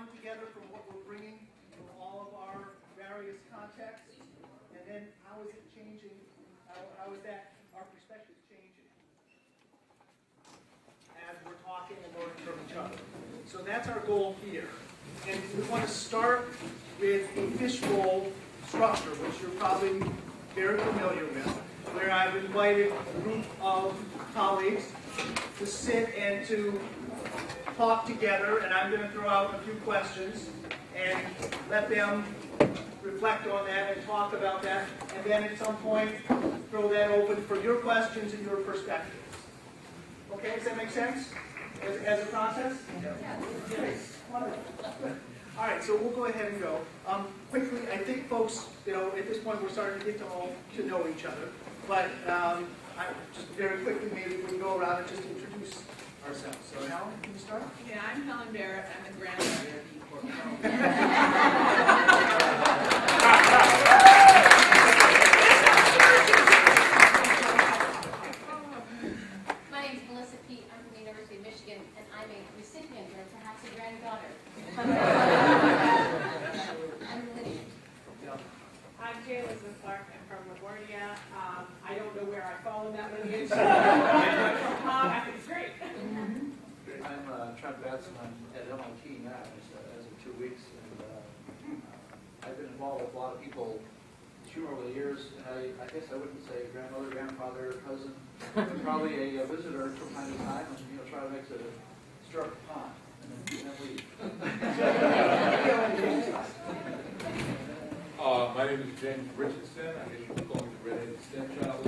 drawing together from what we're bringing from all of our various contexts, and then how is it changing, how is that, our perspective changing as we're talking and learning from each other. So that's our goal here. And we want to start with a fishbowl structure, which you're probably very familiar with, where I've invited a group of colleagues to sit and to talk together, and I'm going to throw out a few questions and let them reflect on that and talk about that, and then at some point throw that open for your questions and your perspectives. Okay, does that make sense as a process? Yes. Wonderful. All right, so we'll go ahead and go. Quickly, I think folks, at this point we're starting to get to know each other, but just very quickly, maybe we can go around and just introduce ourselves. So Helen, can you start? Yeah, I'm Helen Barrett. I'm the granddaughter of ePortfolio. My name's Melissa Pete. I'm from the University of Michigan, and I'm a recipient, or perhaps a granddaughter. I'm Lydia. I'm Jay Elizabeth Clark. I'm from LaGuardia. I don't know where I fall in that lineage. I think it's great. I'm Trent Batson. I'm at MIT now as of 2 weeks, and I've been involved with a lot of people over the years, and I guess I wouldn't say grandmother, grandfather, cousin, but probably a visitor from time to time, and try to make the stir up the pot and then leave. My name is James Richardson. I guess you could call me the redheaded stepchild.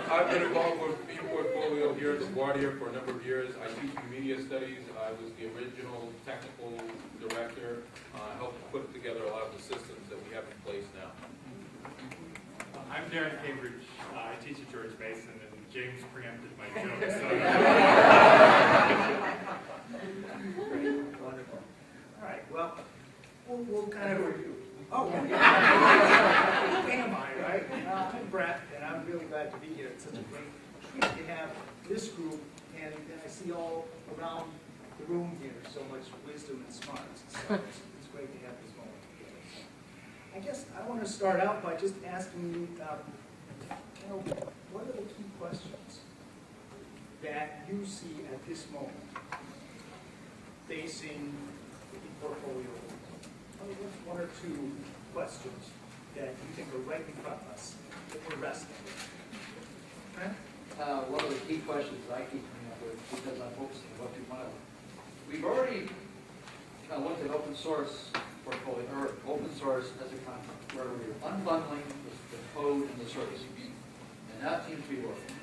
I've been involved with ePortfolio here at LaGuardia for a number of years. I teach media studies. I was the original technical director. I helped put together a lot of the systems that we have in place now. I'm Darren Cambridge. I teach at George Mason, and James preempted my joke. So. Wonderful. All right. Well, we'll kind of review. Oh, who am I, right? I'm Brett, and I'm really glad to be here. It's such a great treat to have this group, and I see all around the room here so much wisdom and smarts. So it's great to have this moment together. So I guess I want to start out by just asking you, what are the key questions that you see at this moment facing the ePortfolio? One or two questions that you think are right in front of us that we're wrestling with. Okay? One of the key questions I keep coming up with, because I'm focusing on what we want to. We've already looked at open source portfolio, or open source as a concept, where we're unbundling the code and the service. And that seems to be working.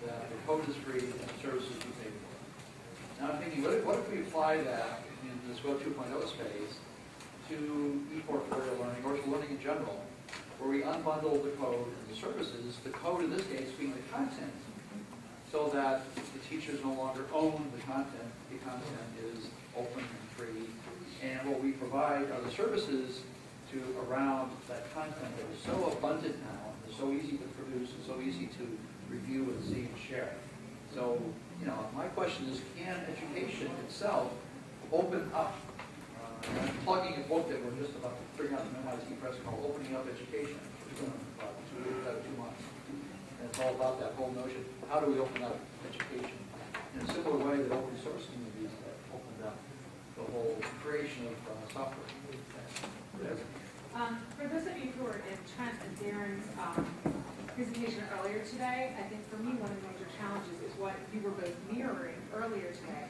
The code is free and the services we pay for. Now I'm thinking, what if we apply that in this Web 2.0 space to ePortfolio learning, or to learning in general, where we unbundle the code and the services, the code in this case being the content, so that the teachers no longer own the content is open and free, and what we provide are the services to around that content that is so abundant now, and is so easy to produce, and so easy to review and see and share. So, my question is, can education itself open up? I'm plugging a book that we're just about to bring out from MIT Press called Opening Up Education, which is in about 2 months. And it's all about that whole notion, how do we open up education? In a similar way that open source communities have opened up the whole creation of software. For those of you who were in Trent and Darren's presentation earlier today, I think for me one of the major challenges is what you were both mirroring earlier today,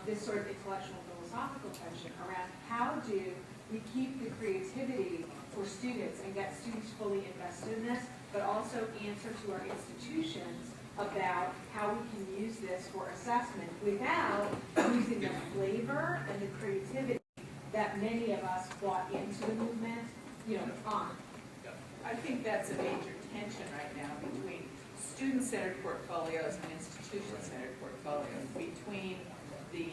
this sort of intellectual philosophical tension around how do we keep the creativity for students and get students fully invested in this, but also answer to our institutions about how we can use this for assessment without losing the flavor and the creativity that many of us brought into the movement, on. I think that's a major tension right now between student-centered portfolios and institution-centered portfolios, between the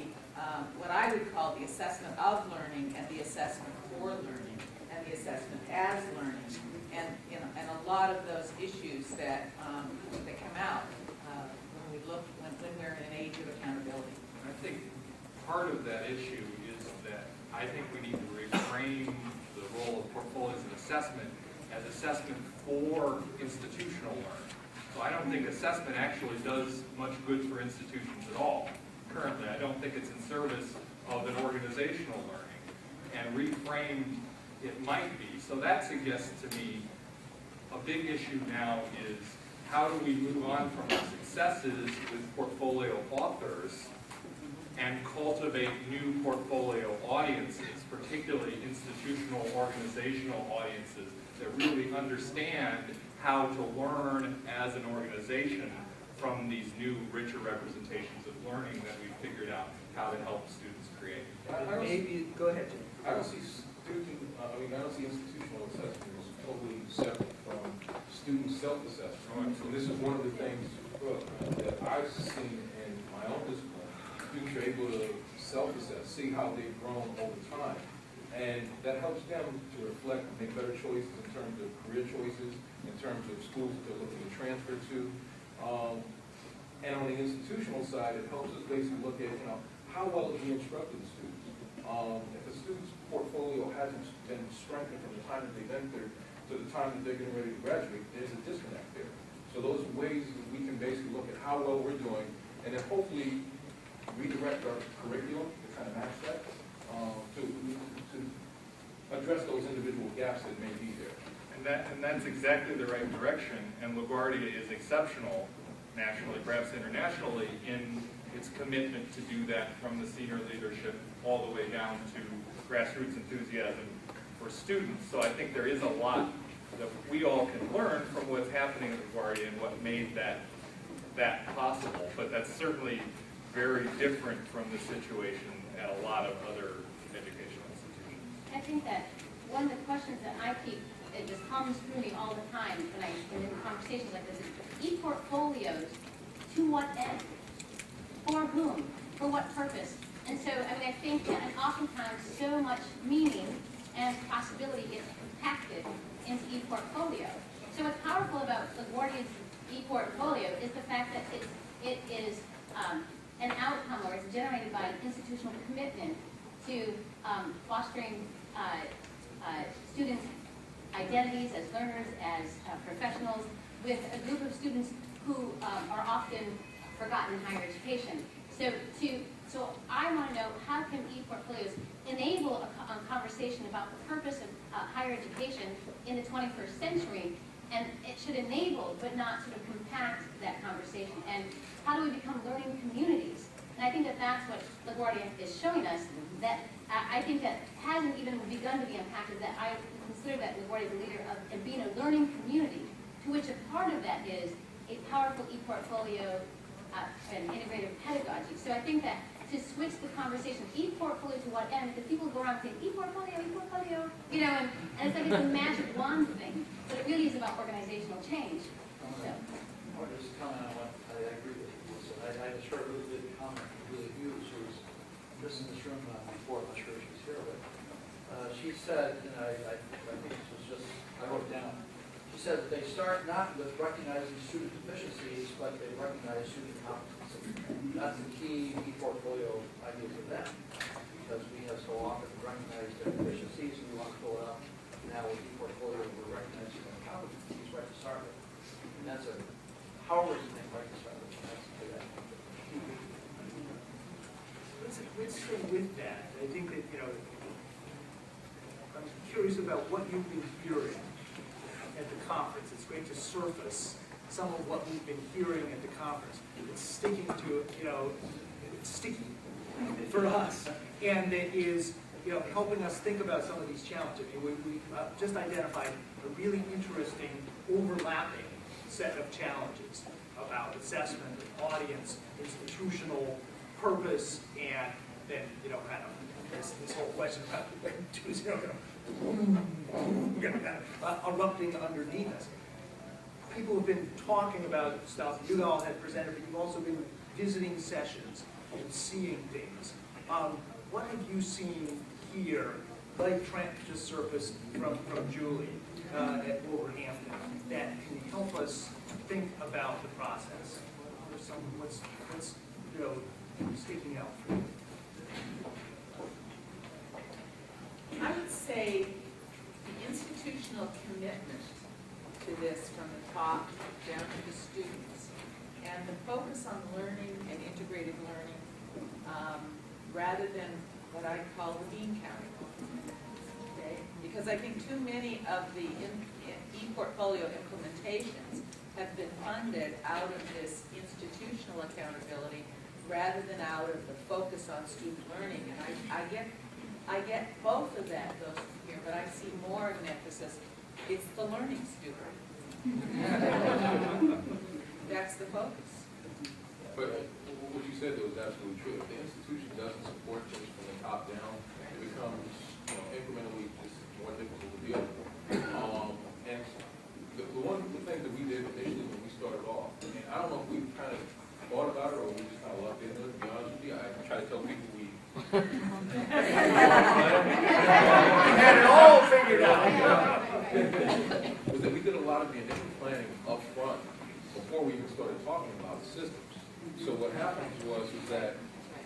what I would call the assessment of learning and the assessment for learning, and the assessment as learning, and, you know, and a lot of those issues that, that come out when we're in an age of accountability. I think part of that issue is that I think we need to reframe the role of portfolios and assessment as assessment for institutional learning. So I don't think assessment actually does much good for institutions at all. Currently, I don't think it's in service of an organizational learning. And reframed, it might be. So that suggests to me a big issue now is how do we move on from our successes with portfolio authors and cultivate new portfolio audiences, particularly institutional, organizational audiences that really understand how to learn as an organization from these new, richer representations of learning that we've figured out how to help students create. Maybe, go ahead, Jim. I don't see I don't see institutional assessment as totally separate from student self-assessment. So this is one of the things that I've seen in my own discipline. Students are able to self-assess, see how they've grown over time. And that helps them to reflect and make better choices in terms of career choices, in terms of schools that they're looking to transfer to. And on the institutional side, it helps us basically look at, how well have we instructed the students? If a student's portfolio hasn't been strengthened from the time that they've entered to the time that they're getting ready to graduate, there's a disconnect there. So those are ways that we can basically look at how well we're doing, and then hopefully redirect our curriculum to kind of match that, to address those individual gaps that may be there. And that's exactly the right direction, and LaGuardia is exceptional nationally, perhaps internationally, in its commitment to do that from the senior leadership all the way down to grassroots enthusiasm for students. So I think there is a lot that we all can learn from what's happening at LaGuardia and what made that possible. But that's certainly very different from the situation at a lot of other educational institutions. I think that one of the questions that I keep, it just comes through me all the time when in conversations like this is, ePortfolios, to what end? For whom? For what purpose? And so, I think that oftentimes so much meaning and possibility is compacted into ePortfolio. So what's powerful about LaGuardia's ePortfolio is the fact that it is an outcome, or it's generated by an institutional commitment to fostering students' identities as learners, as professionals, with a group of students who are often forgotten in higher education. So I want to know, how can ePortfolios enable a conversation about the purpose of higher education in the 21st century, and it should enable but not sort of compact that conversation. And how do we become learning communities? And I think that that's what LaGuardia is showing us, that I think that hasn't even begun to be impacted, that I consider that LaGuardia is a leader of being a learning community, to which a part of that is a powerful ePortfolio and integrative pedagogy. So I think that to switch the conversation, ePortfolio to what end, because people go around saying, ePortfolio, ePortfolio, and it's like it's a magic wand thing, but it really is about organizational change. So. I want to just comment on what I agree with you. So I had a short really good comment from Julie Hughes, who was just in this room before. I'm not sure if she's here, but she said, and I think this was just, I wrote it down, she said that they start not with recognizing student deficiencies, but they recognize student competency. That's the key ePortfolio idea for them, because we have so often recognized their deficiencies and we want to pull it up. Now with ePortfolio, we're recognizing their competencies right to start with. And that's a powerful thing right to start with. That's a big idea. Let's stay with that. I think that, I'm curious about what you've been hearing at the conference. It's great to surface some of what we've been hearing at the conference. It's sticking to, it's sticky for us. And it is, helping us think about some of these challenges. We just identified a really interesting overlapping set of challenges about assessment, audience, institutional purpose, and then, kind of this whole question about erupting underneath us. People have been talking about stuff you all had presented, but you've also been visiting sessions and seeing things. What have you seen here like Trent just surfaced from Julie at Wolverhampton, that can help us think about the process? What's sticking out for you? I would say the institutional commitment to this from the top down to the students, and the focus on learning and integrated learning, rather than what I call the bean counting. Okay? Because I think too many of the ePortfolio implementations have been funded out of this institutional accountability rather than out of the focus on student learning. And I get both of those here, but I see more of an emphasis. It's the learning student. That's the focus. But what you said though is absolutely true. If the institution doesn't support things from the top down, it becomes, incrementally just more difficult to deal with. And the thing that we did initially when we started off, and I don't know if we kind of thought about it or we just kind of lucked into it, to be honest with you. I try to tell people we had it all figured out. was that we did a lot of the initial planning up front before we even started talking about the systems. So what happened was that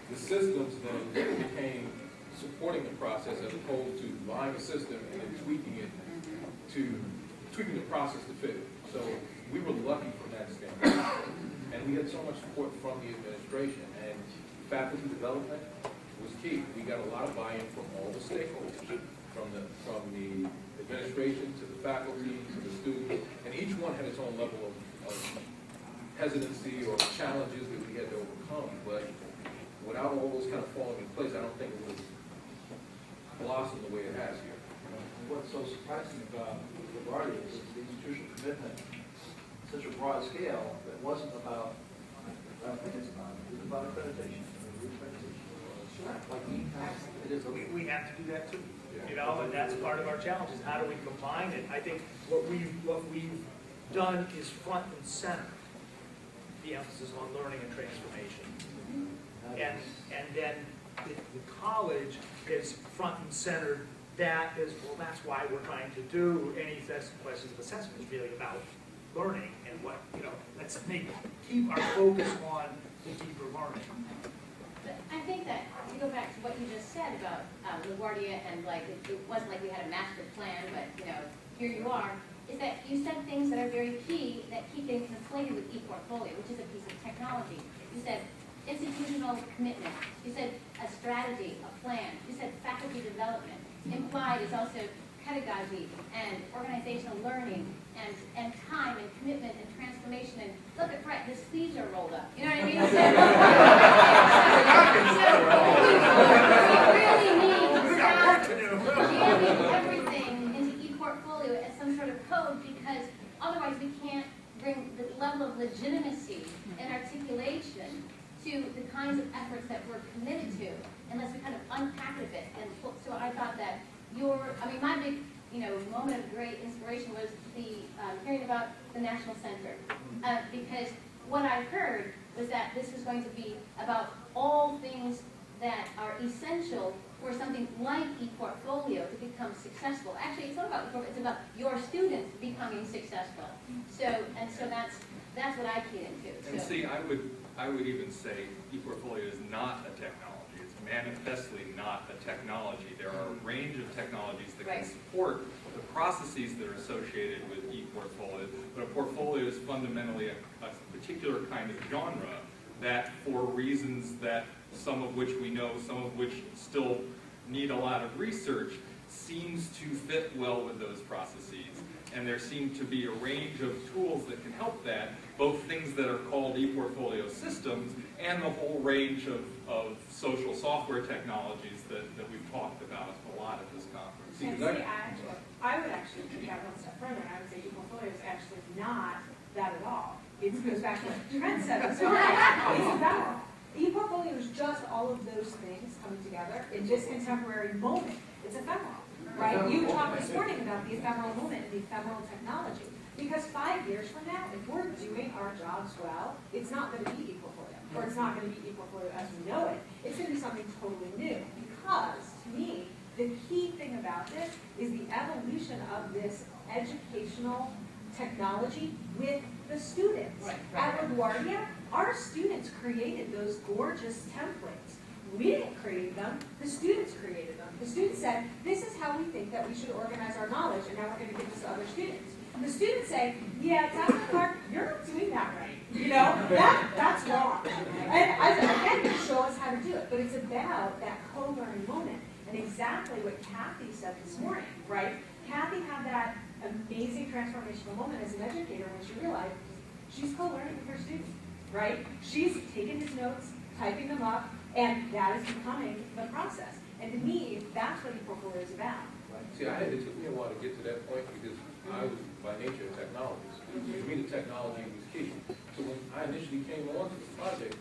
the systems then became supporting the process as opposed to buying a system and then tweaking the process to fit it. So we were lucky from that standpoint. And we had so much support from the administration, and faculty development was key. We got a lot of buy-in from all the stakeholders, from the administration to the faculty to the students, and each one had its own level of hesitancy or challenges that we had to overcome. But without all those kind of falling in place, I don't think it would have blossomed the way it has here. What's so surprising about LaGuardia is the institutional commitment, such a broad scale, that wasn't about, I don't think it's about, it was about accreditation. Sure. Like it is. We have to do that too, and that's part of our challenge is how do we combine it? I think what we've done is front and center the emphasis on learning and transformation. And then the college is front and centered that as well. That's why we're trying to do any questions of assessment is really about learning and what, let's keep our focus on the deeper learning. But I think that, to go back to what you just said about LaGuardia and it wasn't like we had a master plan, but here you are, is that you said things that are very key that keep getting conflated with ePortfolio, which is a piece of technology. You said institutional commitment. You said a strategy, a plan. You said faculty development. Implied is also pedagogy and organizational learning and time and commitment and transformation. And look at Brett, his sleeves are rolled up. You know what I mean? So we really need to stop jamming everything into ePortfolio as some sort of code, because otherwise we can't bring the level of legitimacy and articulation to the kinds of efforts that we're committed to unless we kind of unpack it a bit. And so I thought that my big moment of great inspiration was hearing about the National Center. Because what I heard was that this was going to be about all things that are essential for something like ePortfolio to become successful. Actually, it's not about ePortfolio, it's about your students becoming successful. So that's what I keyed into. And see, I would even say ePortfolio is not a technology. It's manifestly not a technology. There are a range of technologies that can support the processes that are associated with ePortfolio, but a portfolio is fundamentally a particular kind of genre that, for reasons that some of which we know, some of which still need a lot of research, seems to fit well with those processes. And there seem to be a range of tools that can help that, both things that are called ePortfolio systems and the whole range of social software technologies that we've talked about a lot at this conference. And see, I would actually take that one step further, and I would say ePortfolio is actually not that at all. It goes back to what Trent said. It's ephemeral. ePortfolio is just all of those things coming together in this contemporary moment. It's ephemeral. Right? You talked this morning about the ephemeral moment and the ephemeral technology. Because 5 years from now, if we're doing our jobs well, it's not going to be ePortfolio, or it's not going to be ePortfolio as we know it. It's going to be something totally new. Because, to me, the key thing about this is the evolution of this educational technology with the students. Right. At LaGuardia, our students created those gorgeous templates. We didn't create them, the students created them. The students said, this is how we think that we should organize our knowledge, and now we're going to give this to other students. The students say, yeah, Dr. Clark, you're not doing that right. You know, that's wrong. And again, you show us how to do it, but it's about that co-learning moment. And exactly what Kathy said this morning, right? Kathy had that amazing transformational moment as an educator when she realized she's co-learning with her students, right? She's taking his notes, typing them up, and that is becoming the process. And to me, that's what ePortfolio is about. See, it took me a while to get to that point because I was by nature a technologist. To me, the technology was key. So when I initially came on to the project,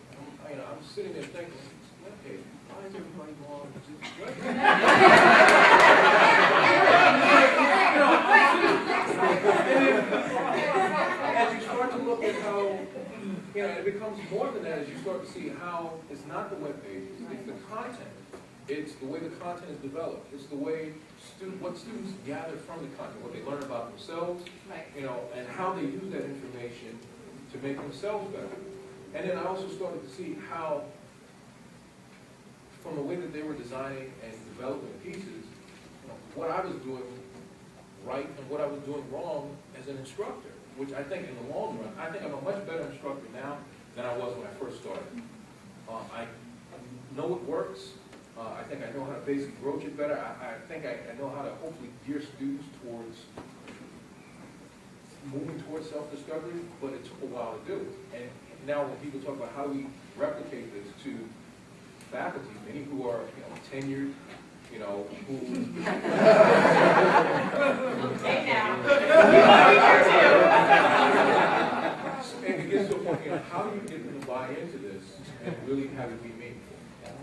I'm sitting there thinking, okay, why is everybody going to this as you start to look at how, it becomes more than that as you start to see how it's not the web pages, it's the content. It's the way the content is developed. It's the way what students gather from the content, what they learn about themselves, Right. And how they use that information to make themselves better. And then I also started to see how, from the way that they were designing and developing pieces, what I was doing right and what I was doing wrong as an instructor, which I think in the long run, I think I'm a much better instructor now than I was when I first started. I know it works. I think I know how to basically broach it better. I think I know how to hopefully gear students towards moving towards self-discovery, but it took a while to do. And now when people talk about how do we replicate this to faculty, many who are tenured, who... Hey now. And it gets to a point, how do you get them to buy into this and really have it be meaningful?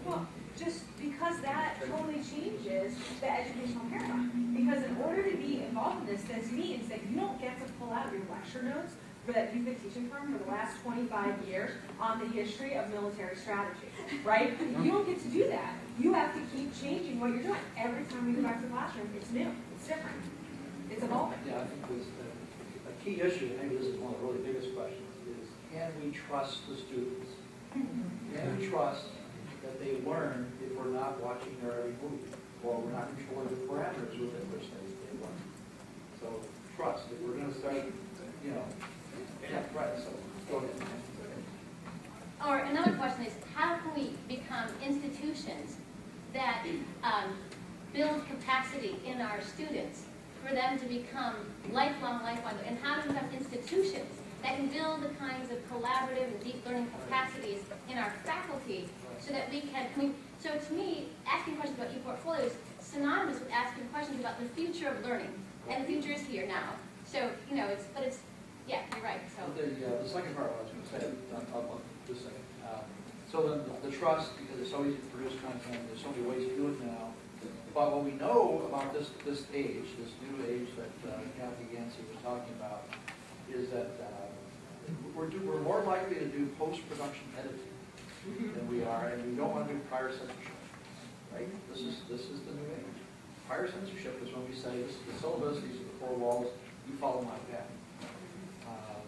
Well, just because that totally changes the educational paradigm. Because in order to be involved in this means that you don't get to pull out your lecture notes that you've been teaching from for the last 25 years on the history of military strategy, right? You don't get to do that. You have to keep changing what you're doing. Every time we go back to the classroom, it's new, it's different, it's evolving. Yeah, I think this, a key issue, maybe this is one of the really biggest questions, is can we trust the students? Can we trust that they learn if we're not watching their every move, or we're not controlling the parameters within which they learn? So trust, if we're going to start, yeah, right, so go ahead. Or another question is, how can we become institutions that build capacity in our students for them to become lifelong, and how do we have institutions that can build the kinds of collaborative and deep learning capacities in our faculty so that we can, so to me, asking questions about ePortfolios is synonymous with asking questions about the future of learning, and the future is here now. So, yeah, you're right, so. The second part I was going to say, I'll just say, so then the trust, because it's so easy to produce content, there's so many ways to do it now. But what we know about this age, this new age that Kathy Yancey was talking about, is that we're more likely to do post-production editing than we are, and we don't want to do prior censorship, right? This is the new age. Prior censorship is when we say, this is the syllabus, these are the 4 walls, you follow my path.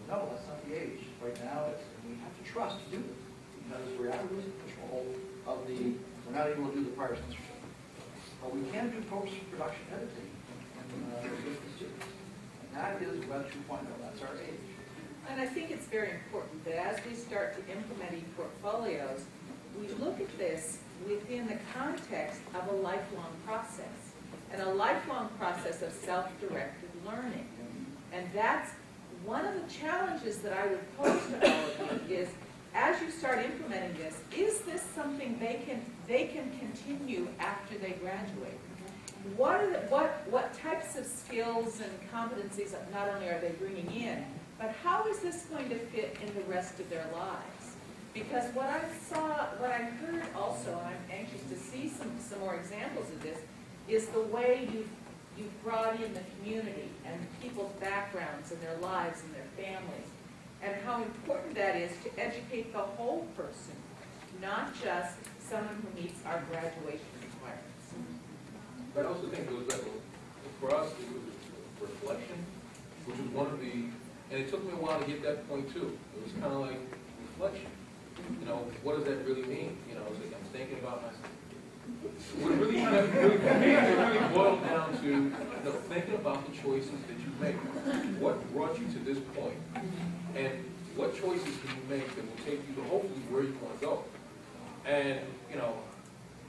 No, that's not the age. Right now, we have to trust to do this, because we're out of control of we're not able to do the prior censorship. But we can do post-production editing with the students. And that is Web 2.0, that's our age. And I think it's very important that as we start to implement ePortfolios, we look at this within the context of a lifelong process, and a lifelong process of self-directed learning. And that's one of the challenges that I would pose to all of you is, as you start implementing this, is this something they can continue after they graduate? What types of skills and competencies not only are they bringing in, but how is this going to fit in the rest of their lives? Because what I heard also, and I'm anxious to see some more examples of this, is the way you've brought in the community and people's backgrounds and their lives and their families, and how important that is to educate the whole person, not just someone who meets our graduation requirements. But I also think it was like, for us, it was reflection, which was one of the, and it took me a while to get that point too. It was kind of like reflection. You know, what does that really mean? You know, it's like I'm thinking about myself. What it really kind of really boiled down to, you know, thinking about the choices that you make. What brought you to this point? And what choices can you make that will take you to hopefully where you want to go? And, you know,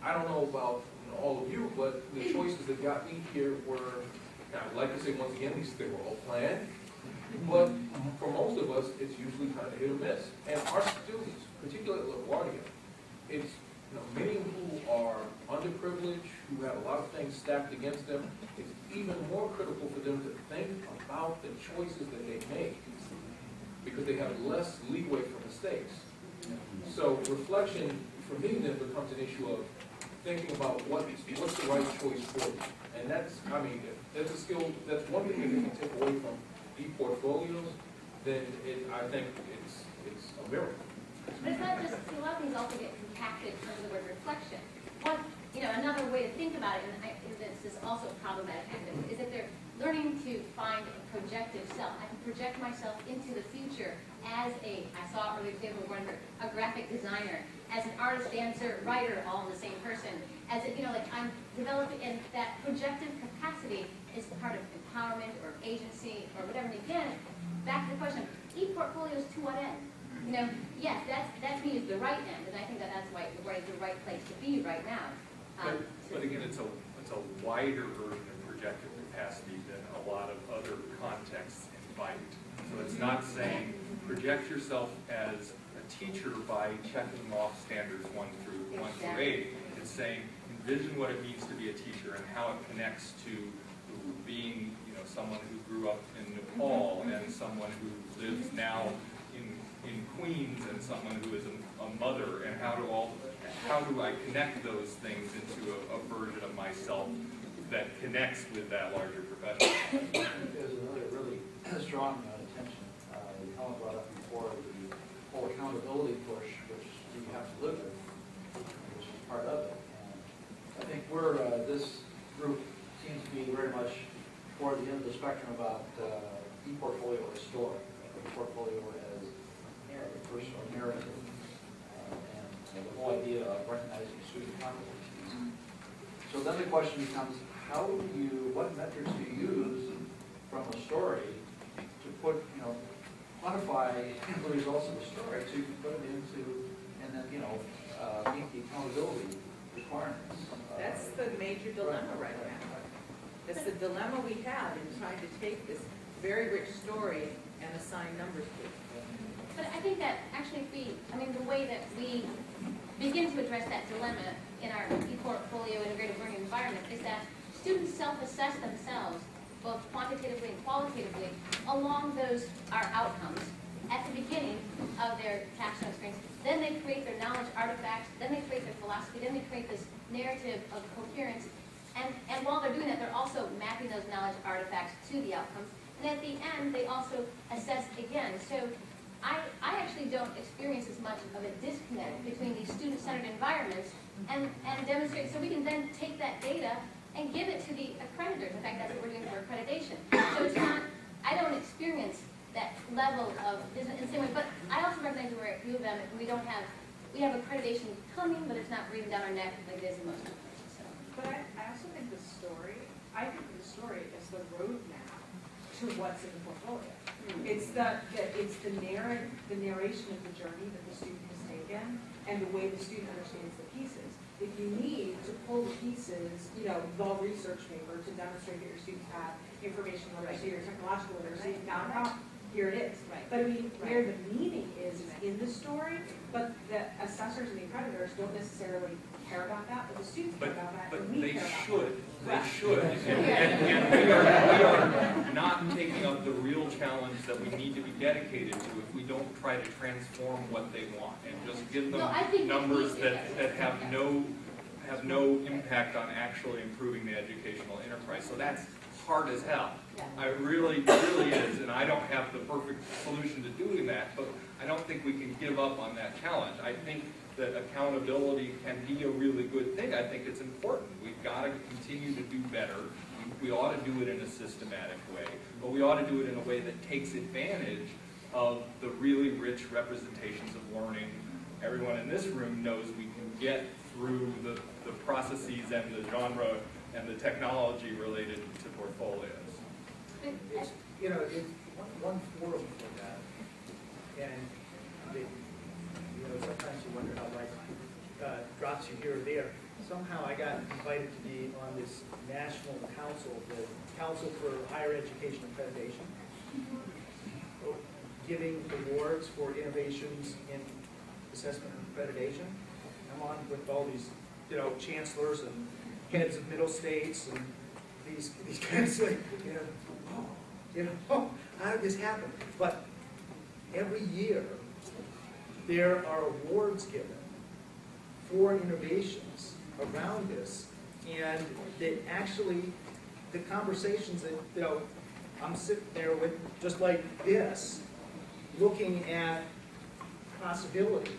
I don't know about all of you, but the choices that got me here were, I'd like to say once again, they were all planned. But for most of us, it's usually kind of hit or miss. And our students, particularly at LaGuardia, it's, you know, many who are underprivileged, who have a lot of things stacked against them, it's even more critical for them to think about the choices that they make because they have less leeway for mistakes. So reflection, for me, then becomes an issue of thinking about what's the right choice for you. And that's, I mean, that's a skill, that's one thing that you can take away from ePortfolios, then I think it's a miracle. But it's not just, a lot of things also get compacted under the word reflection. Another way to think about it, and this is also problematic, is that they're learning to find a projective self. I can project myself into the future as I saw earlier today, a graphic designer, as an artist, dancer, writer, all in the same person. As if, I'm developing, and that projective capacity is part of empowerment or agency or whatever. And again, back to the question, ePortfolios to what end? Yes, that to me is the right end, and I think that's why LaGuardia is the right place to be right now. But again, it's a wider version of projective capacity than a lot of other contexts invite. So it's not saying project yourself as a teacher by checking off standards 1 through 8. It's saying envision what it means to be a teacher and how it connects to being, someone who grew up in Nepal and someone who lives now in Queens and someone who is a mother, and how do I connect those things into a version of myself that connects with that larger profession? There's another really strong attention. Helen brought up before the whole accountability push, which you have to live with, which is part of it. And I think this group seems to be very much toward the end of the spectrum about ePortfolio as story, ePortfolio as personal narrative, and the whole idea of recognizing student competencies. So then the question becomes, what metrics do you use from a story to quantify the results of the story so you can put it into, and then, meet the accountability requirements? That's the major dilemma right now. It's the dilemma we have in trying to take this very rich story and assign numbers to it. But I think that actually the way that we begin to address that dilemma in our ePortfolio integrative learning environment is that students self-assess themselves, both quantitatively and qualitatively, along our outcomes at the beginning of their capstone experience. Then they create their knowledge artifacts, then they create their philosophy, then they create this narrative of coherence. And while they're doing that, they're also mapping those knowledge artifacts to the outcomes. And at the end, they also assess again. So I actually don't experience as much of a disconnect between these student-centered environments and demonstrate. So we can then take that data and give it to the accreditors. In fact, that's what we're doing for accreditation. So it's not, I don't experience that level of, in the same way, but I also recognize that we're at U of M, and we have accreditation coming, but it's not breathing down our neck like it is in most places. So. But I also think the story is the roadmap to what's in the portfolio. It's the narration of the journey that the student has taken and the way the student understands the pieces. If you need to pull the pieces, the research paper to demonstrate that your students have information literacy or technological literacy, here it is. Right. But where the meaning is in the story, but the assessors and the accreditors don't necessarily care about that, but the students care about that, and we They care about should. that. They should. And we are not taking up the real challenge that we need to be dedicated to if we don't try to transform what they want and just give them numbers that have no impact on actually improving the educational enterprise. So that's hard as hell. It really is, and I don't have the perfect solution to doing that, but I don't think we can give up on that challenge. I think that accountability can be a really good thing. I think it's important. We've got to continue continue to do better. We ought to do it in a systematic way, but we ought to do it in a way that takes advantage of the really rich representations of learning everyone in this room knows we can get through the processes and the genre and the technology related to portfolios. It's, you know, it's one forum for that. And, you know, sometimes you wonder how life drops you here or there. Somehow I got invited to be on this national council, the Council for Higher Education Accreditation, giving awards for innovations in assessment and accreditation. I'm on with all these, you know, chancellors and heads of middle states and these kinds of, how did this happen? But every year there are awards given for innovations around this, and that actually the conversations that, you know, I'm sitting there with, just like this, looking at possibilities.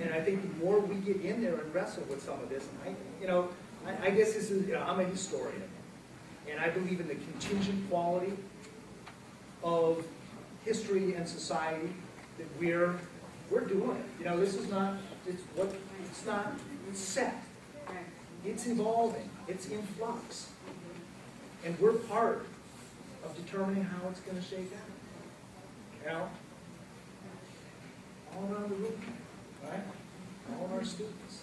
And I think the more we get in there and wrestle with some of this, I guess this is, I'm a historian, and I believe in the contingent quality of history and society that we're doing it. This is not, it's not set. It's evolving. It's in flux. And we're part of determining how it's going to shake out. All around the room, right? All of our students.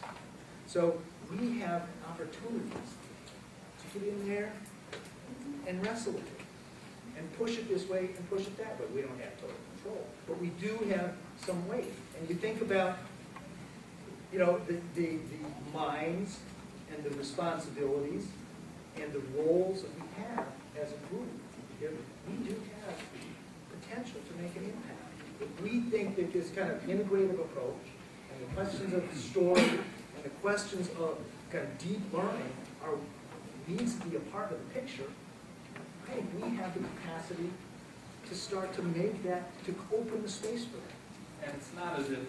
So we have opportunities to get in there and wrestle with it. And push it this way and push it that way. We don't have total control. But we do have some weight. And you think about, the minds and the responsibilities and the roles that we have as a group. We do have potential to make an impact. If we think that this kind of integrative approach and the questions of story and the questions of kind of deep learning needs to be a part of the picture, I think we have the capacity to start to make that, to open the space for that. And it's not as if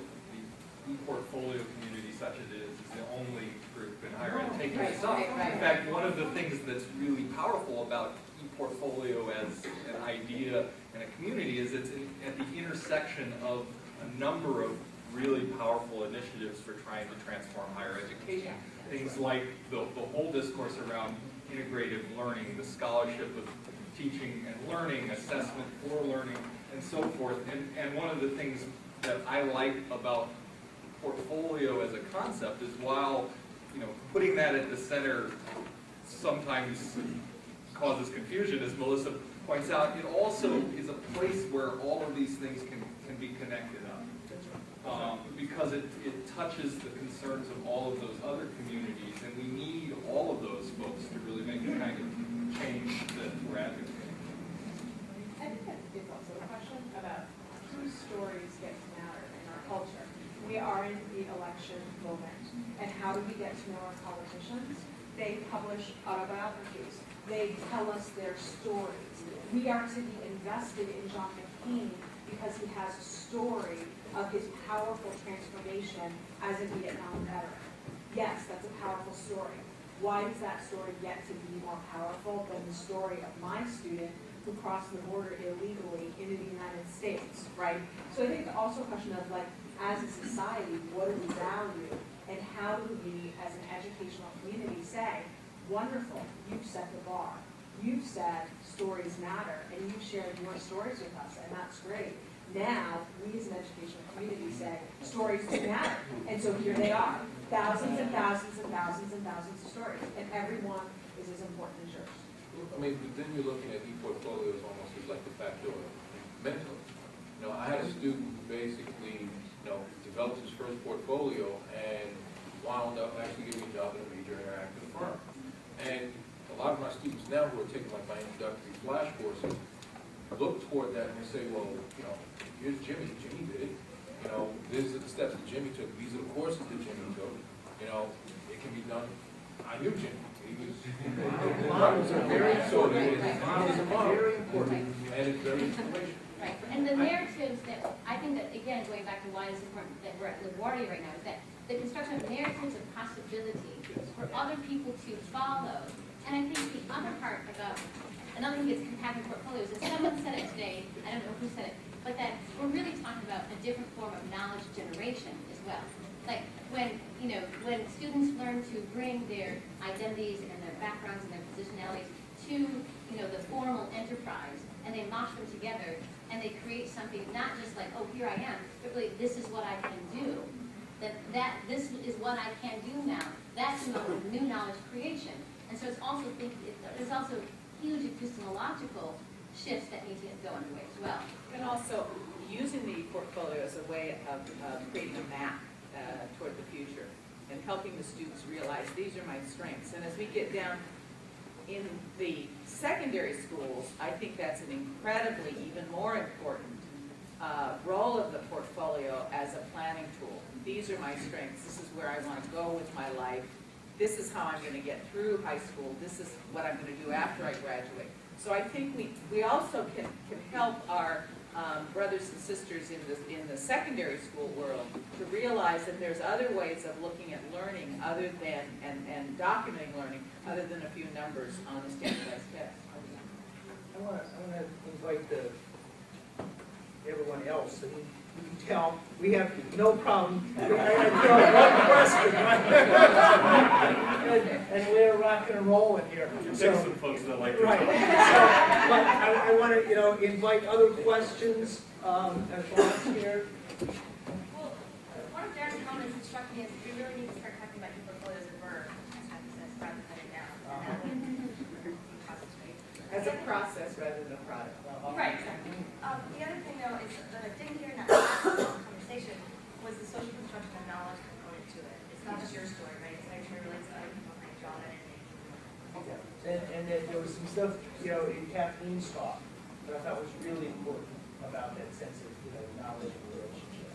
the ePortfolio community, such as it is the only group in higher ed taking this up. In fact, one of the things that's really powerful about ePortfolio as an idea and a community is it's at the intersection of a number of really powerful initiatives for trying to transform higher education. Things like the whole discourse around integrative learning, the scholarship of teaching and learning, assessment for learning, and so forth. And one of the things that I like about portfolio as a concept is while putting that at the center sometimes causes confusion, as Melissa points out, it also is a place where all of these things can be connected up. Because it touches the concerns of all of those other communities, and we need all of those folks to really make the kind of change that we're advocating. I think that it's also a question about whose stories get to matter in our culture. We are in the election moment, and how do we get to know our politicians? They publish autobiographies. They tell us their stories. We are to be invested in John McCain because he has a story of his powerful transformation as a Vietnam veteran. Yes, that's a powerful story. Why does that story get to be more powerful than the story of my student who crossed the border illegally into the United States, right? So I think it's also a question of, as a society, what do we value? And how do we, as an educational community, say, wonderful, you've set the bar. You've said stories matter, and you've shared your stories with us, and that's great. Now, we as an educational community say, stories do matter. And so here they are, thousands and thousands and thousands and thousands of stories, and every one is as important as yours. But then you're looking at ePortfolios almost as like the factor mentor. I had a student who basically, developed his first portfolio and wound up actually getting a job in a major interactive firm. And a lot of my students now who are taking my introductory flash courses look toward that and they say, well, here's Jimmy. Jimmy did it. These are the steps that Jimmy took. These are the courses that Jimmy took. It can be done. I knew Jimmy. Models are very important. Models are very important. And it's very inspirational. Right, and the narratives that, I think that, again, going back to why it's important that we're at LaGuardia right now, is that the construction of narratives of possibility for other people to follow, to And I think the other part about, another thing that's having portfolios, and someone said it today, I don't know who said it, but that we're really talking about a different form of knowledge generation as well. Like when, when students learn to bring their identities and their backgrounds and their positionalities to, the formal enterprise, and they mosh them together, and they create something not just like, oh, here I am, but really, this is what I can do. This is what I can do now. That's new knowledge creation. And so it's also there's also huge epistemological shifts that need to go underway as well. And also using the portfolio as a way of creating a map toward the future and helping the students realize these are my strengths. And as we get down in the secondary schools, I think that's an incredibly even more important role of the portfolio as a planning tool. These are my strengths. This is where I want to go with my life. This is how I'm going to get through high school. This is what I'm going to do after I graduate. So I think we also can help our brothers and sisters in the secondary school world to realize that there's other ways of looking at learning other than, and documenting learning, other than a few numbers on a standardized test. I want to invite everyone else. I mean, you can tell we have no problem. I throw one question, right? and we're rocking and rolling here. Take some folks that like right. So, but I want to, invite other questions and thoughts here. Well, one of Darren's comments that struck me is we really need to start talking about ePortfolios as a verb, as emphasis, rather than cutting down. As a process rather than a product. Right, exactly. The other thing, though, is that I didn't hear in that last conversation was the social construction of knowledge component to it. It's not just your story, right? It's actually relates to other people like John and Amy. And then there was some stuff, in Kathleen's talk that I thought was really important about that sense of, knowledge and relationship.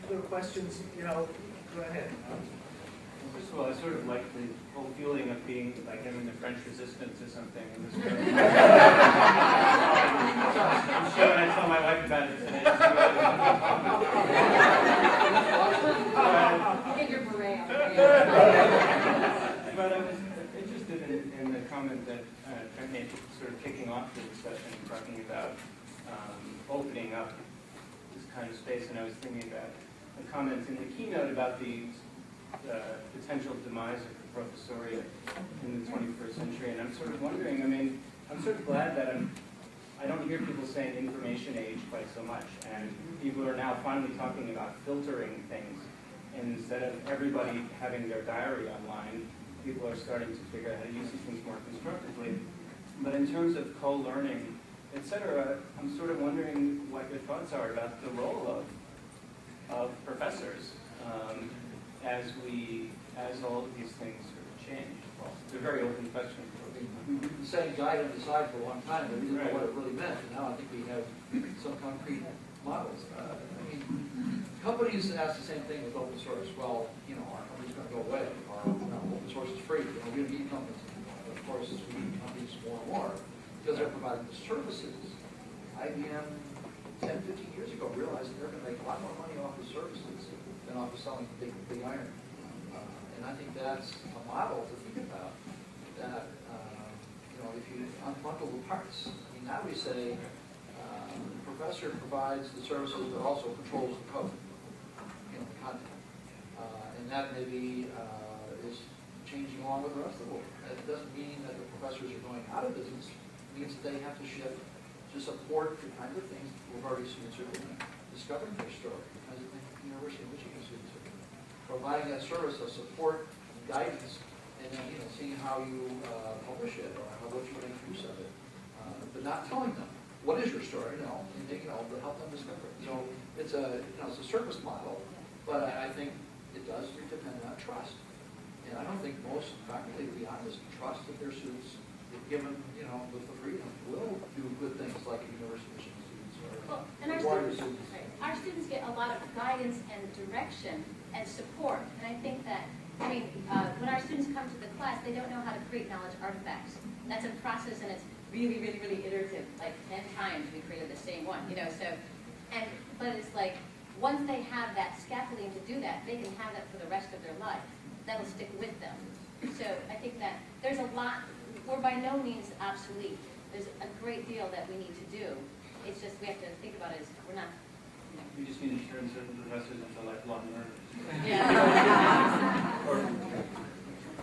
Other questions, go ahead. First of all, I sort of like the whole feeling of being like I'm in the French Resistance or something. In this I'm sure when I tell my wife about it today. Get your beret on. But I was interested in the comment that Trent made, sort of kicking off the discussion, talking about opening up this kind of space, and I was thinking about the comments in the keynote about the potential demise of the professoria in the 21st century, and I'm sort of wondering, I'm sort of glad that I don't hear people saying information age quite so much, and people are now finally talking about filtering things, and instead of everybody having their diary online, people are starting to figure out how to use these things more constructively. But in terms of co-learning, etc., I'm sort of wondering what your thoughts are about the role of professors as all of these things sort of change. Well, it's a very open question. We've been saying guide and decide for a long time, but we didn't know what it really meant, and now I think we have some concrete models. Companies ask the same thing with open source. Well, our company's going to go away, or open source is free. We don't need companies anymore. But of course, we need companies more and more because they're providing the services. IBM 10, 15 years ago realized they're going to make a lot more money off of services than off of selling big iron. And I think that's a model to think about. That if you unbundle the parts, now we say the professor provides the services but also controls the code, the content, and that maybe is changing along with the rest of the world. It doesn't mean that the professors are going out of business. It means that they have to shift to support the kinds of things that Laguardia students are doing, discovering their story, the kinds of things that the University of Michigan students are doing, providing that service of support and guidance, and then seeing how you publish it or what you make use of it, but not telling them what is your story, and to help them discover it. So it's a service model, but I think it does depend on trust. And I don't think most faculty, to be honest, trust that their students, if given with the freedom, will do good things like University of Michigan students or And LaGuardia students. our students get a lot of guidance and direction and support, and I think that when our students come to the class, they don't know how to create knowledge artifacts. That's a process, and it's really, really, really iterative. Like 10 times we created the same one, but it's like once they have that scaffolding to do that, they can have that for the rest of their life. That'll stick with them. So I think that there's a lot, we're by no means obsolete. There's a great deal that we need to do. It's just we have to think about it as we're not, We just need to turn certain professors into lifelong learners. Yeah.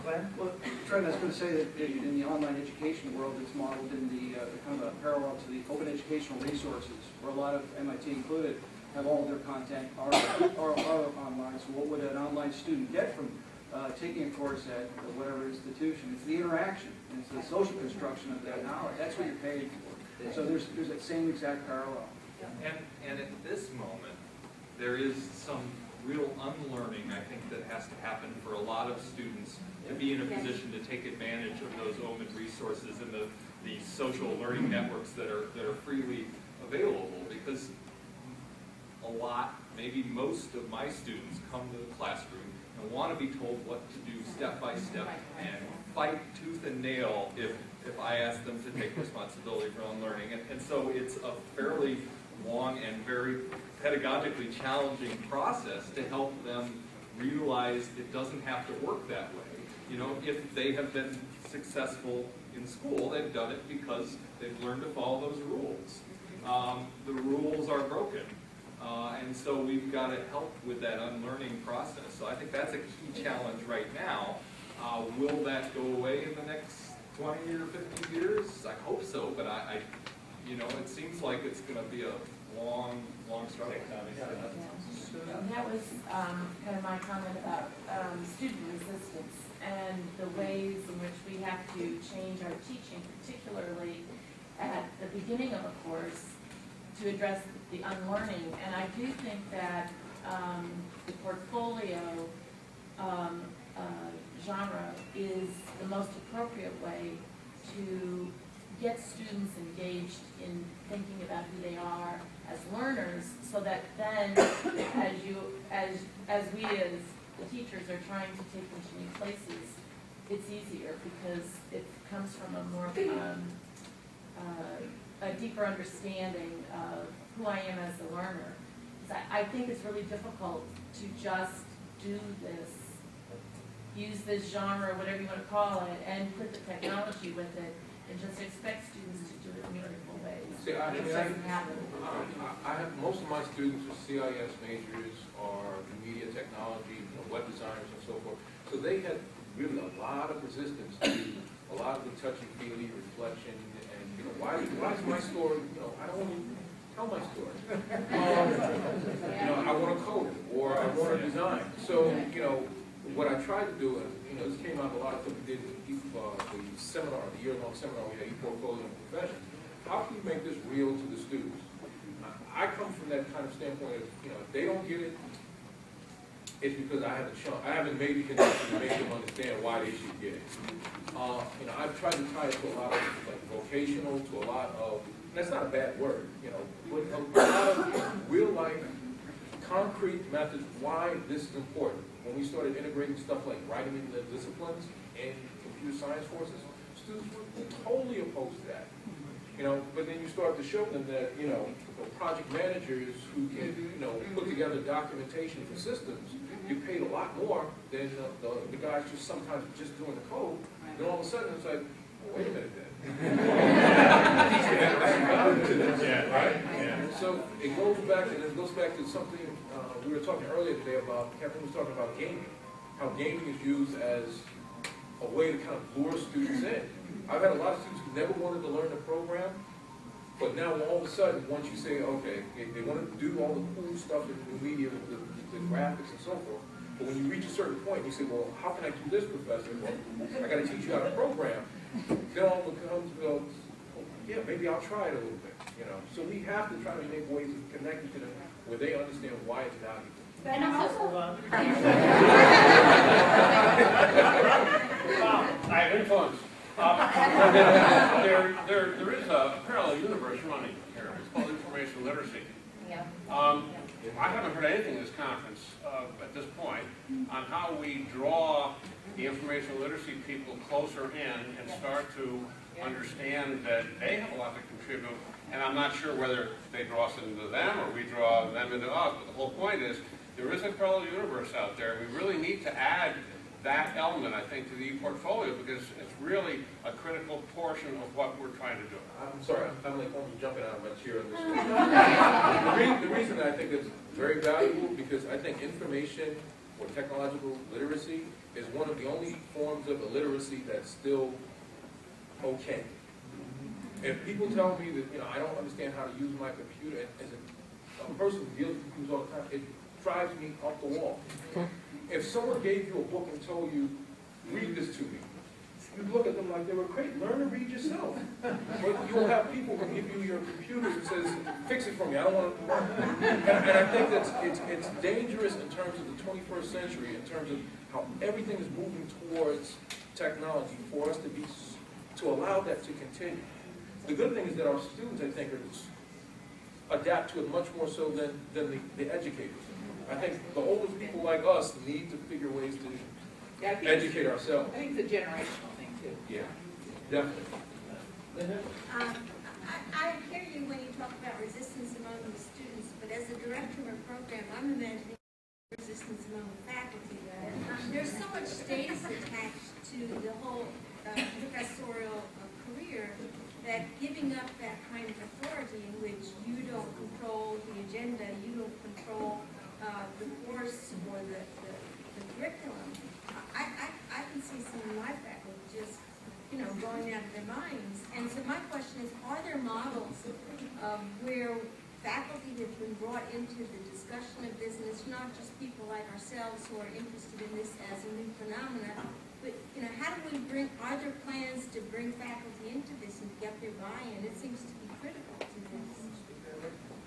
Glenn? Well, Trent, I was going to say that in the online education world, it's modeled in the kind of a parallel to the open educational resources, where a lot of, MIT included, have all their content are online. So what would an online student get from taking a course at whatever institution? It's the interaction, and it's the social construction of that knowledge. That's what you're paying for. So there's that same exact parallel. And at this moment, there is some real unlearning, I think, that has to happen for a lot of students to be in a position to take advantage of those open resources and the social learning networks that are freely available. Because a lot, maybe most of my students come to the classroom and want to be told what to do step by step and fight tooth and nail if I ask them to take responsibility for unlearning. And so it's a fairly long and very pedagogically challenging process to help them realize it doesn't have to work that way. You know, if they have been successful in school, they've done it because they've learned to follow those rules. The rules are broken. And so we've got to help with that unlearning process. So I think that's a key challenge right now. Will that go away in the next 20 or 50 years? I hope so, but I you know, it seems like it's going to be a long struggle. And that was kind of my comment about student resistance and the ways in which we have to change our teaching, particularly at the beginning of a course, to address the unlearning. And I do think that the portfolio genre is the most appropriate way to get students engaged in thinking about who they are as learners, so that then as we as the teachers are trying to take them to new places, it's easier because it comes from a more a deeper understanding of who I am as a learner. I think it's really difficult to just do this, use this genre, whatever you want to call it, and put the technology with it, and just expect students to do it in meaningful ways. See, It doesn't happen. I have most of my students are CIS majors or media technology, web designers and so forth. So they had really a lot of resistance to a lot of the touchy-feely reflection and, why is my story, I don't want to tell my story. I want to code or I want to design. So, what I tried to do, and this came out a lot of what we did with the seminar, the year-long seminar we had, ePortfolio and Profession. How can you make this real to the students? I come from that kind of standpoint of, if they don't get it, it's because I haven't made the connection to make them understand why they should get it. I've tried to tie it to a lot of vocational, to a lot of, that's not a bad word, but a lot of real life, concrete methods why this is important. When we started integrating stuff like writing in the disciplines and computer science courses, students were totally opposed to that. But then you start to show them that, project managers who can, put together documentation for systems, get paid a lot more than the guys sometimes just doing the code. Then all of a sudden it's like, wait a minute then. So it goes back to something we were talking earlier today about, Kevin was talking about gaming, how gaming is used as a way to kind of lure students in. I've had a lot of students who never wanted to learn the program, but now all of a sudden, once you say, okay, they want to do all the cool stuff in the media, the graphics and so forth, but when you reach a certain point, you say, well, how can I do this, professor? Well, I got to teach you how to program. Then all it becomes, yeah, maybe I'll try it a little bit, So we have to try to make ways of connecting to them where they understand why it's valuable. And also, I have influence. There is a parallel universe running here. It's called information literacy. yeah. I haven't heard anything in this conference at this point on how we draw the information literacy people closer in and start to understand that they have a lot to contribute. And I'm not sure whether they draw us into them or we draw them into us. But the whole point is there is a parallel universe out there. We really need to add that element, I think, to the ePortfolio, because it's really a critical portion of what we're trying to do. I'm sorry, I'm like almost jumping out of my chair on this one. The reason I think it's very valuable, because I think information or technological literacy is one of the only forms of illiteracy that's still okay. If people tell me that, I don't understand how to use my computer, as a person who deals with computers all the time, it drives me off the wall. If someone gave you a book and told you, read this to me, you'd look at them like they were great. Learn to read yourself. But you'll have people who give you your computer and says, fix it for me, I don't want it to work. And I think that's it's dangerous in terms of the 21st century, in terms of how everything is moving towards technology, for us to allow that to continue. The good thing is that our students, I think, adapt to it much more so than the educators. I think the older people like us need to figure ways to educate ourselves. I think it's a generational thing too. Yeah, definitely. I hear you when you talk about resistance among the students, but as a director of a program, I'm imagining resistance among the faculty. There's so much status attached to the whole professorial career that giving up that kind of authority in which you don't control the agenda, you don't control the course or the curriculum, I can see some of my faculty just, going out of their minds. And so my question is, are there models where faculty have been brought into the discussion of business, not just people like ourselves who are interested in this as a new phenomenon, but how do we are there plans to bring faculty into this and get their buy-in? It seems to be critical to this.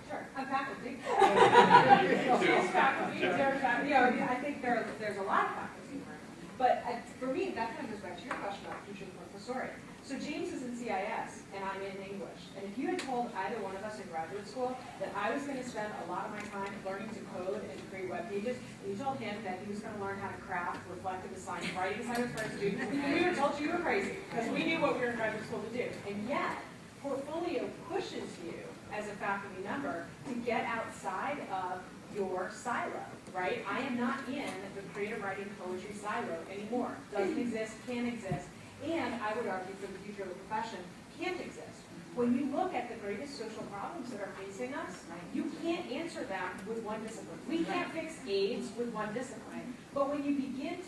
Sure, I'm faculty. Yes, faculty, there's faculty. I think there's a lot of faculty here. But for me, that kind of goes back to your question about future professoriate. So James is in CIS, and I'm in English. And if you had told either one of us in graduate school that I was going to spend a lot of my time learning to code and to create web pages, and you told him that he was going to learn how to craft reflective design, writing assignments for our students, we would have told you were crazy, because we knew what we were in graduate school to do. And yet, Portfolio pushes you as a faculty member to get outside of your silo, right? I am not in the creative writing poetry silo anymore. Doesn't exist, can't exist, and I would argue for the future of the profession, can't exist. When you look at the greatest social problems that are facing us, you can't answer them with one discipline. We can't fix AIDS with one discipline. But when you begin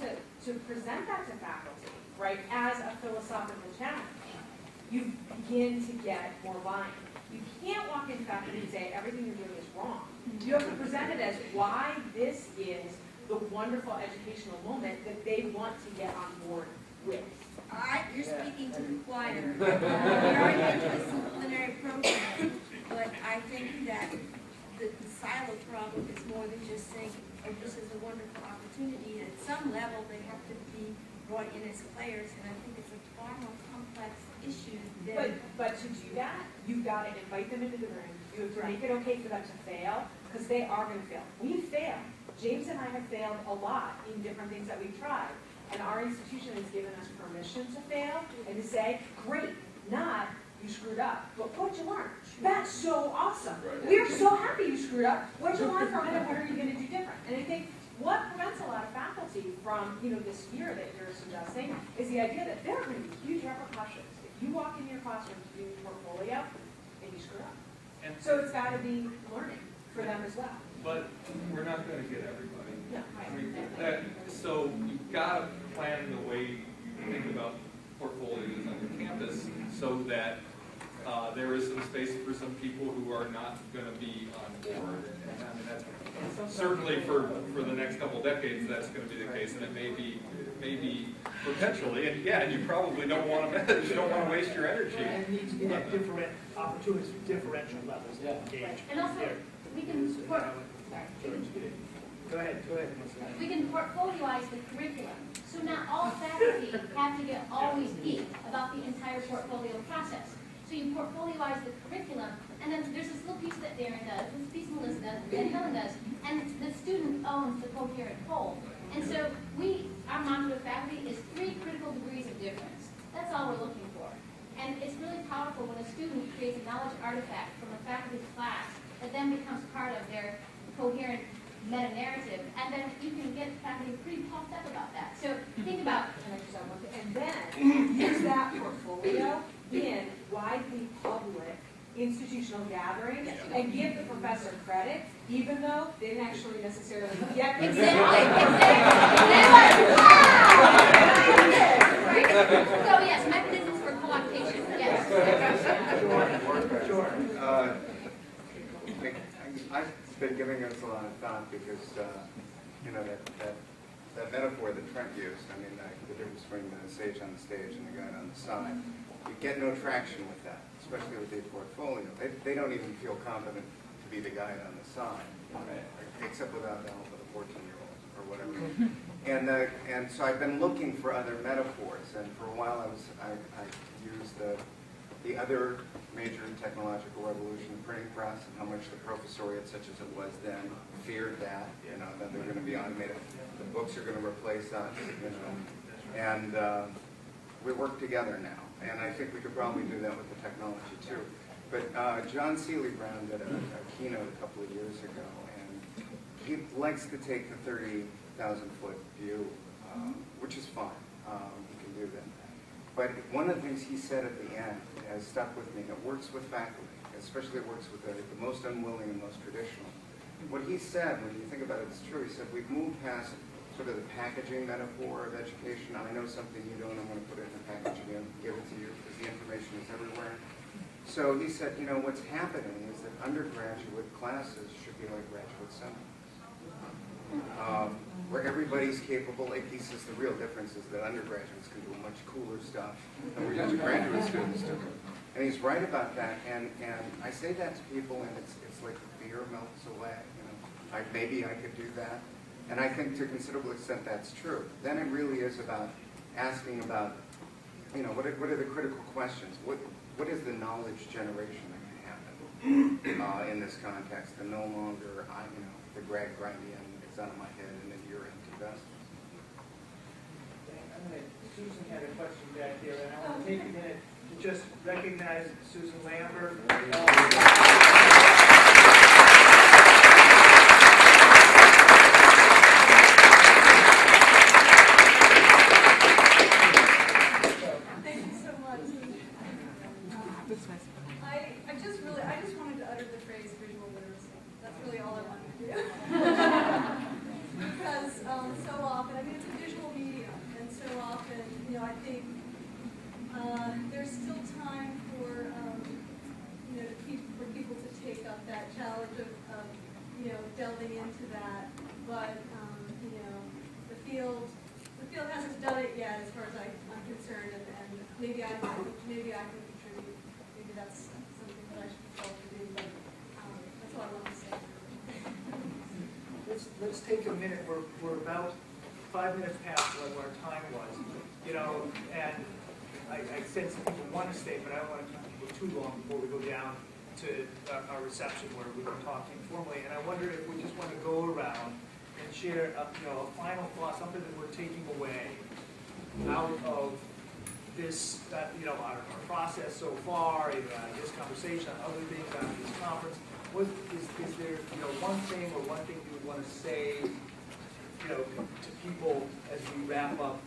to present that to faculty, right, as a philosophical challenge, you begin to get more buy-in. You can't walk into faculty and say everything you're doing is wrong. You have to present it as why this is the wonderful educational moment that they want to get on board with. You're speaking to the choir. We are an interdisciplinary program, but I think that the silo problem is more than just saying, oh, this is a wonderful opportunity. And at some level, they have to be brought in as players, and I think it's a far more complex issue than... But to do that, you've got to invite them into the room. You have to make it okay for them to fail, because they are going to fail. We fail. James and I have failed a lot in different things that we've tried. And our institution has given us permission to fail and to say, great, not you screwed up, but what'd you learn? That's so awesome. Right. We're so happy you screwed up. What'd you learn from it, and what are you going to do different? And I think what prevents a lot of faculty from, this fear that you're suggesting is the idea that there are going to be huge repercussions if you walk into your classroom to do Portfolio and you screw up. And So it's got to be learning for them as well. But we're not going to get everybody. No, I mean, so you've got to plan the way you think about portfolios on your campus so that there is some space for some people who are not going to be on board. And I mean, that's certainly for the next couple of decades, that's going to be the case, and it may be potentially. And yeah, you probably don't want to waste your energy. And it needs to be at different opportunities, differential levels of engagement. And also, we can Go ahead. We can portfolioize the curriculum, so not all faculty have to get always geeked about the entire portfolio process. So you portfolioize the curriculum, and then there's this little piece that Darren does, this piece Melissa does, and Helen does, and the student owns the coherent whole. And so our mantra of faculty is 3 critical degrees of difference. That's all we're looking for. And it's really powerful when a student creates a knowledge artifact from a faculty class that then becomes part of their coherent meta-narrative, and then you can get faculty pretty pumped up about that. So think about, And then use that portfolio in widely public institutional gatherings and give the professor credit, even though they didn't actually necessarily get Right. So yes, mechanisms for co-optation, yes. Sure. I've been giving us a lot of thought because, you know, that metaphor that Trent used, I mean, the difference between the sage on the stage and the guide on the side, you get no traction with that, especially with ePortfolio. They don't even feel confident to be the guide on the side, except without the help of the 14-year-old or whatever. And so I've been looking for other metaphors, and for a while I used the other major technological revolution, the printing press, and how much the professoriate, such as it was then, feared that, you know, that they're going to be automated. The books are going to replace us, you know. And we work together now, and I think we could probably do that with the technology too. But John Seeley Brown did a keynote a couple of years ago, and he likes to take the 30,000-foot view, which is fine. He can do that. But one of the things he said at the end has stuck with me. It works with faculty, especially it works with the most unwilling and most traditional. What he said, when you think about it, it's true. He said, we've moved past sort of the packaging metaphor of education. I know something you don't, I'm going to put it in a package and give it to you because the information is everywhere. So he said, you know, what's happening is that undergraduate classes should be like graduate seminars. Where everybody's capable. AP says the real difference is that undergraduates can do much cooler stuff than we graduate students do. And he's right about that. And I say that to people, and it's like the fear melts away. You know, maybe I could do that. And I think to a considerable extent that's true. Then it really is about asking about, you know, what are the critical questions? What is the knowledge generation that can happen in this context? And no longer, you know, the Greg Grindian, it's out of my head, and then you're into vessels. Susan had a question back here, and I want to take a minute to just recognize Susan Lambert. Thank you so much. I just wanted to utter the phrase visual literacy. That's really all I wanted to do. Because so often, I mean, it's a visual medium, and so often, you know, I think there's still time for, you know, for people to take up that challenge of you know, delving into that. But, you know, the field hasn't done it yet, as far as I'm concerned, and maybe I can contribute. Maybe that's something that I should be called to do, but that's all I want to say. Let's take a minute. We're about 5 minutes past what our time was. You know, and I said some people want to stay, but I don't want to keep people too long before we go down to our reception where we were talking formally. And I wonder if we just want to go around and share, you know, a final thought, something that we're taking away out of this, you know, our process so far, either out of this conversation, other things out of this conference. Is there, you know, one thing you would want to say, you know, to people as we wrap up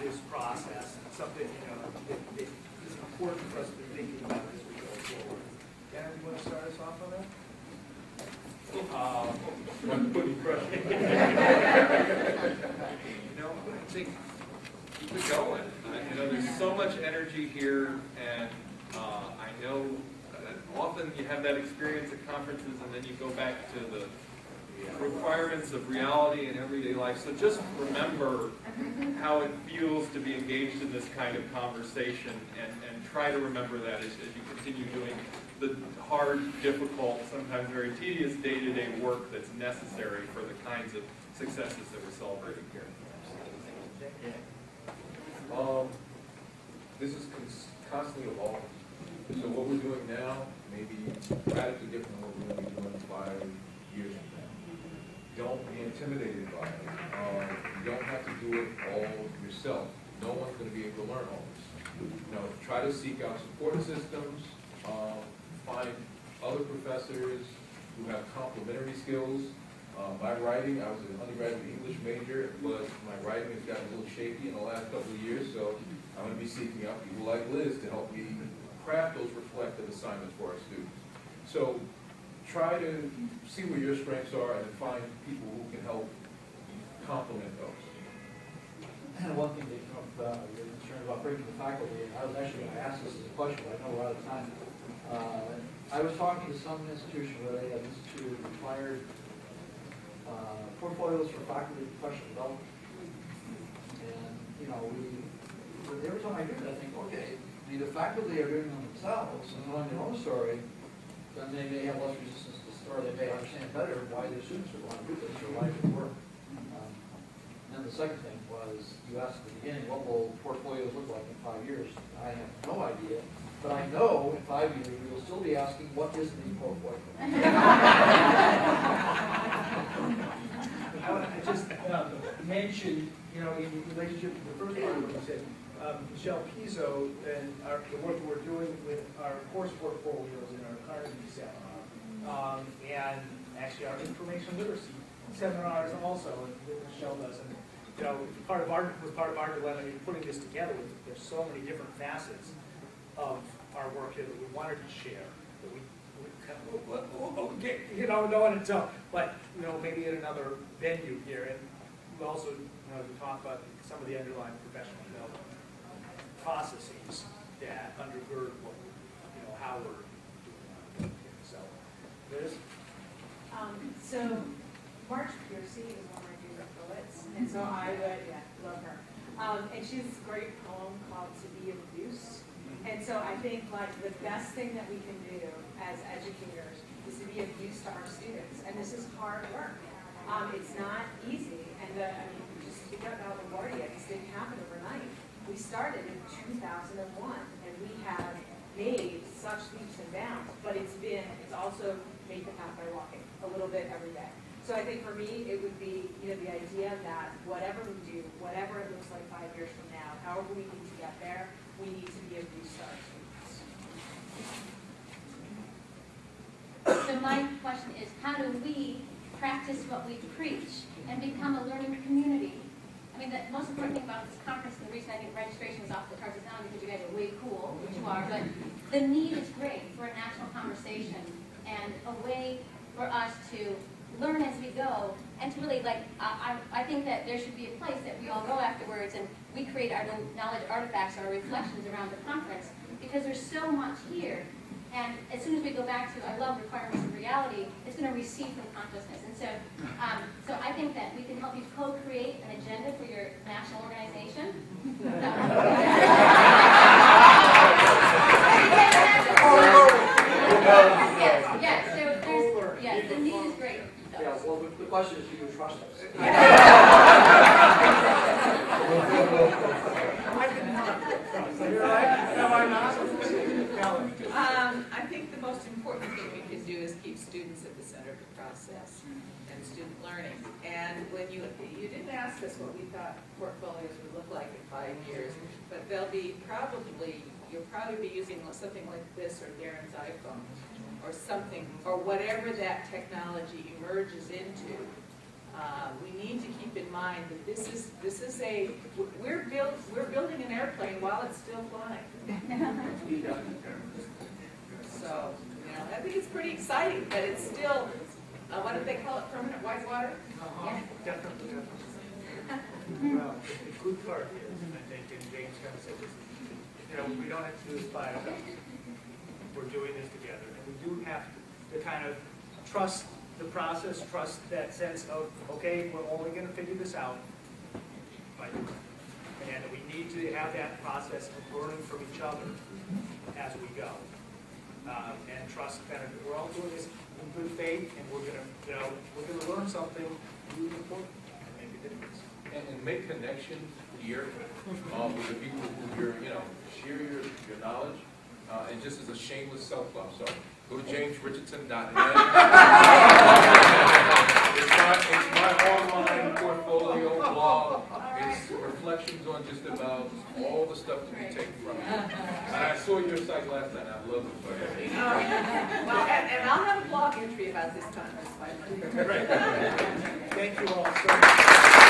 this process? Something, you know, that is important for us to be thinking about as we go forward. Dan, you want to start us off on that? I'm putting pressure. You know, I think keep it going. You know, there's so much energy here, and I know often you have that experience at conferences, and then you go back to the requirements of reality and everyday life. So just remember how it feels to be engaged in this kind of conversation, and try to remember that as you continue doing the hard, difficult, sometimes very tedious day-to-day work that's necessary for the kinds of successes that we're celebrating here. This is constantly evolving. So what we're doing now may be radically different than what we're going to be doing 5 years from now. Don't be intimidated by it. You don't have to do it all yourself. No one's going to be able to learn all this. You know, try to seek out support systems, find other professors who have complementary skills, My writing, I was an undergraduate English major, but my writing has gotten a little shaky in the last couple of years, so I'm going to be seeking out people like Liz to help me craft those reflective assignments for our students. So try to see where your strengths are and find people who can help complement those. And one thing that came up, you're concerned about bringing the faculty, and I was actually going to ask this as a question, but I know we're out of time. I was talking to some institution where they had instituted required portfolios for faculty professional development. And, you know, every time I do that, I think, okay, I mean, the faculty are doing them themselves and telling their own story, then they may have less resistance to or they may understand better why their students would want to do this or why it would work. And the second thing was, you asked at the beginning, what will portfolios look like in 5 years? I have no idea, but I know in 5 years we will still be asking, what is an ePortfolio? I want to just mention, you know, in relationship to the first part of what you said, Michelle Pizzo and the work we're doing with our course portfolios in our Carnegie seminar, and actually our information literacy seminars also, that Michelle does. And, you know, part of our dilemma in putting this together, there's so many different facets of our work here that we wanted to share, that we kind of, okay, you know, no one to tell, but, you know, maybe at another venue here. And we also, you know, we talk about some of the underlying professional development processes that undergird what, you know, how we're doing it. So, Liz? So Marge Piercy is one of my favorite poets, and so I would, love her. And she has this great poem called "To Be of Use." And so I think like the best thing that we can do as educators is to be of use to our students. And this is hard work. It's not easy. And I mean, just speak up about LaGuardia, this didn't happen overnight. We started in 2001, and we have made such leaps and bounds. But it's also made the path by walking a little bit every day. So I think for me, it would be, you know, the idea that whatever we do, whatever it looks like 5 years from now, however we need to get there, we need to be of use to our students. So my question is, how do we practice what we preach and become a learning community? I mean, the most important thing about this conference, and the reason I think registration is off the charts is not because you guys are way cool, which you are, but the need is great for a national conversation and a way for us to learn as we go, and to really, like, I think that there should be a place that we all go afterwards and we create our knowledge artifacts, our reflections around the conference, because there's so much here. And as soon as we go back to, I love requirements of reality, it's going to recede from consciousness. And so, so I think that we can help you co-create an agenda for your national organization. Yes, the need is great. Yeah, well, the question is, do you trust us? I think the most important thing we can do is keep students at the center of the process and student learning. And when you didn't ask us what we thought portfolios would look like in 5 years, but they'll be you'll probably be using something like this or Darren's iPhone or something, or whatever that technology emerges into. We need to keep in mind that we're building an airplane while it's still flying. So, you know, I think it's pretty exciting, but it's still, what do they call it, permanent whitewater? Yeah. Definitely. Well, the good part is, I think, and James kind of said this, you know, we don't have to do this by ourselves. We're doing this together, and we do have to kind of trust the process, trust that sense of, okay, we're only going to figure this out by doing it. And we need to have that process of learning from each other as we go. And trust kind of, we're all doing this in good faith, and we're going to, you know, we're going to learn something really important and make a difference. And make connections here with the people who share your knowledge, and just as a shameless self-love. So go to jamesrichardson.net. It's my online portfolio blog. It's reflections on just about all the stuff to be taken from it. And I saw your site last night. I love it. Well, and I'll have a blog entry about this conference by Monday. Great. Thank you all so much.